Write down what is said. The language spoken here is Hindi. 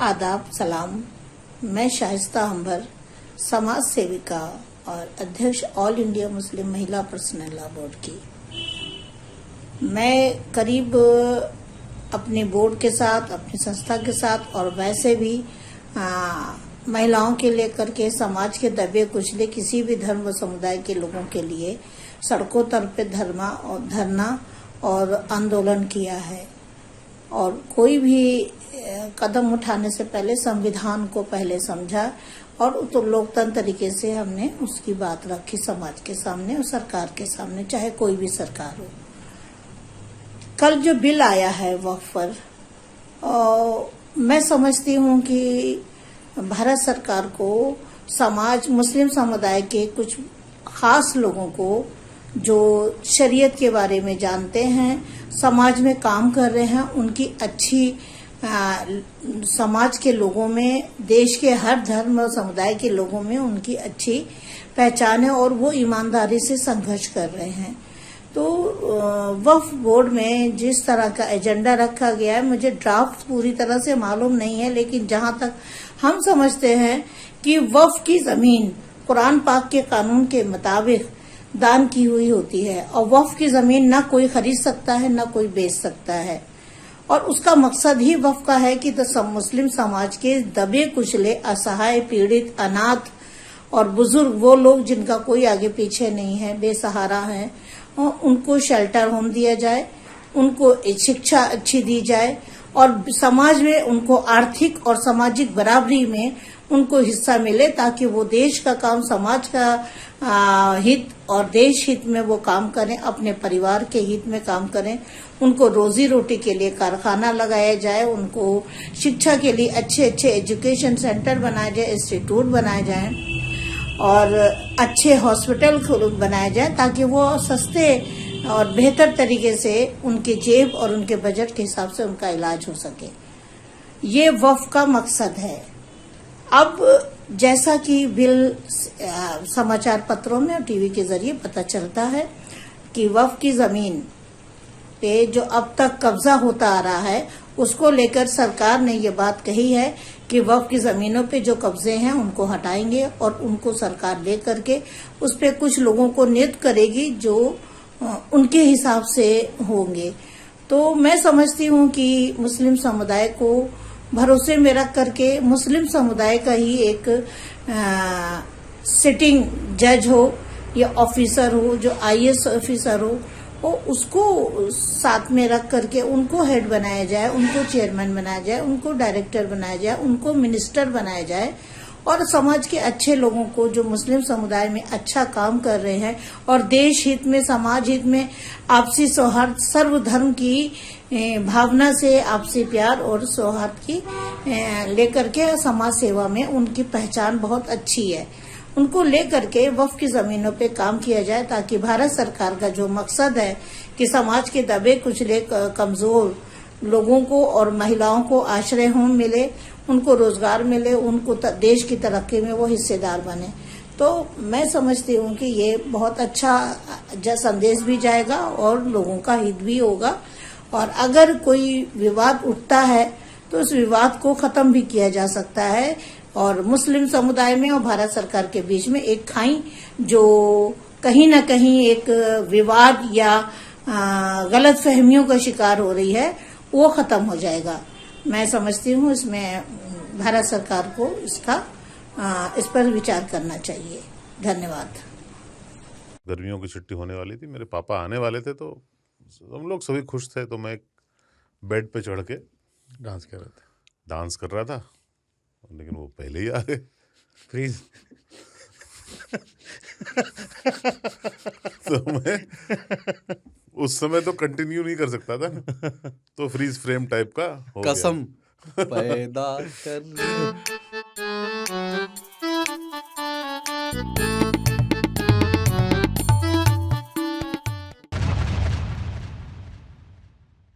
आदाब सलाम। मैं शाइस्ता अंबर, समाज सेविका और अध्यक्ष ऑल इंडिया मुस्लिम महिला पर्सनल लॉ बोर्ड की। मैं करीब अपने बोर्ड के साथ, अपनी संस्था के साथ और वैसे भी महिलाओं के लेकर के समाज के दबे कुचले किसी भी धर्म व समुदाय के लोगों के लिए सड़कों तर पे धरना और आंदोलन किया है। और कोई भी कदम उठाने से पहले संविधान को पहले समझा और तो लोकतंत्र तरीके से हमने उसकी बात रखी समाज के सामने और सरकार के सामने, चाहे कोई भी सरकार हो। कल जो बिल आया है वक्फ पर, मैं समझती हूँ कि भारत सरकार को मुस्लिम समुदाय के कुछ खास लोगों को जो शरीयत के बारे में जानते हैं, समाज में काम कर रहे हैं, उनकी अच्छी समाज के लोगों में, देश के हर धर्म और समुदाय के लोगों में उनकी अच्छी पहचान है और वो ईमानदारी से संघर्ष कर रहे हैं। तो वक्फ बोर्ड में जिस तरह का एजेंडा रखा गया है, मुझे ड्राफ्ट पूरी तरह से मालूम नहीं है, लेकिन जहां तक हम समझते हैं कि वक्फ की जमीन कुरान पाक के कानून के मुताबिक दान की हुई होती है और वक्फ की जमीन ना कोई खरीद सकता है ना कोई बेच सकता है। और उसका मकसद ही वक्फ का है कि मुस्लिम समाज के दबे कुचले, असहाय, पीड़ित, अनाथ और बुजुर्ग, वो लोग जिनका कोई आगे पीछे नहीं है, बेसहारा हैं, उनको शेल्टर होम दिया जाए, उनको शिक्षा अच्छी दी जाए और समाज में उनको आर्थिक और सामाजिक बराबरी में उनको हिस्सा मिले, ताकि वो देश का काम, समाज का हित और देश हित में वो काम करें, अपने परिवार के हित में काम करें। उनको रोजी रोटी के लिए कारखाना लगाया जाए, उनको शिक्षा के लिए अच्छे अच्छे एजुकेशन सेंटर बनाए जाए, इंस्टीट्यूट बनाए जाए और अच्छे हॉस्पिटल बनाए जाए, ताकि वो सस्ते और बेहतर तरीके से उनके जेब और उनके बजट के हिसाब से उनका इलाज हो सके। ये वक्फ का मकसद है। अब जैसा कि बिल समाचार पत्रों में और टीवी के जरिए पता चलता है कि वक्फ की जमीन पे जो अब तक कब्जा होता आ रहा है, उसको लेकर सरकार ने ये बात कही है कि वक्फ की जमीनों पे जो कब्जे हैं उनको हटाएंगे और उनको सरकार ले करके उस पे कुछ लोगों को नियुक्त करेगी जो उनके हिसाब से होंगे। तो मैं समझती हूँ कि मुस्लिम समुदाय को भरोसे में रख करके मुस्लिम समुदाय का ही एक सिटिंग जज हो या ऑफिसर हो, जो आईएएस ऑफिसर हो, वो उसको साथ में रख करके उनको हेड बनाया जाए, उनको चेयरमैन बनाया जाए, उनको डायरेक्टर बनाया जाए, उनको मिनिस्टर बनाया जाए और समाज के अच्छे लोगों को जो मुस्लिम समुदाय में अच्छा काम कर रहे हैं और देश हित में, समाज हित में, आपसी सौहार्द, सर्वधर्म की भावना से आपसी प्यार और सौहार्द की लेकर के समाज सेवा में उनकी पहचान बहुत अच्छी है, उनको लेकर के वक्फ की जमीनों पे काम किया जाए, ताकि भारत सरकार का जो मकसद है कि समाज के दबे कुचले कमजोर लोगों को और महिलाओं को आश्रय होम मिले, उनको रोजगार मिले, उनको देश की तरक्की में वो हिस्सेदार बने। तो मैं समझती हूँ कि ये बहुत अच्छा संदेश भी जाएगा और लोगों का हित भी होगा। और अगर कोई विवाद उठता है तो उस विवाद को खत्म भी किया जा सकता है और मुस्लिम समुदाय में और भारत सरकार के बीच में एक खाई जो कहीं न कहीं एक विवाद या गलत फहमियों का शिकार हो रही है, वो खत्म हो जाएगा। मैं समझती हूँ इसमें भारत सरकार को इस पर विचार करना चाहिए। धन्यवाद। गर्मियों की छुट्टी होने वाली थी, मेरे पापा आने वाले थे, तो हम लोग सभी खुश थे। तो मैं बेड पे चढ़ के डांस कर रहा था, लेकिन वो पहले ही आ गए। फ्रीज। तो मैं उस समय तो कंटिन्यू नहीं कर सकता था ना, तो फ्रीज फ्रेम टाइप का हो गया। कसम पैदा कर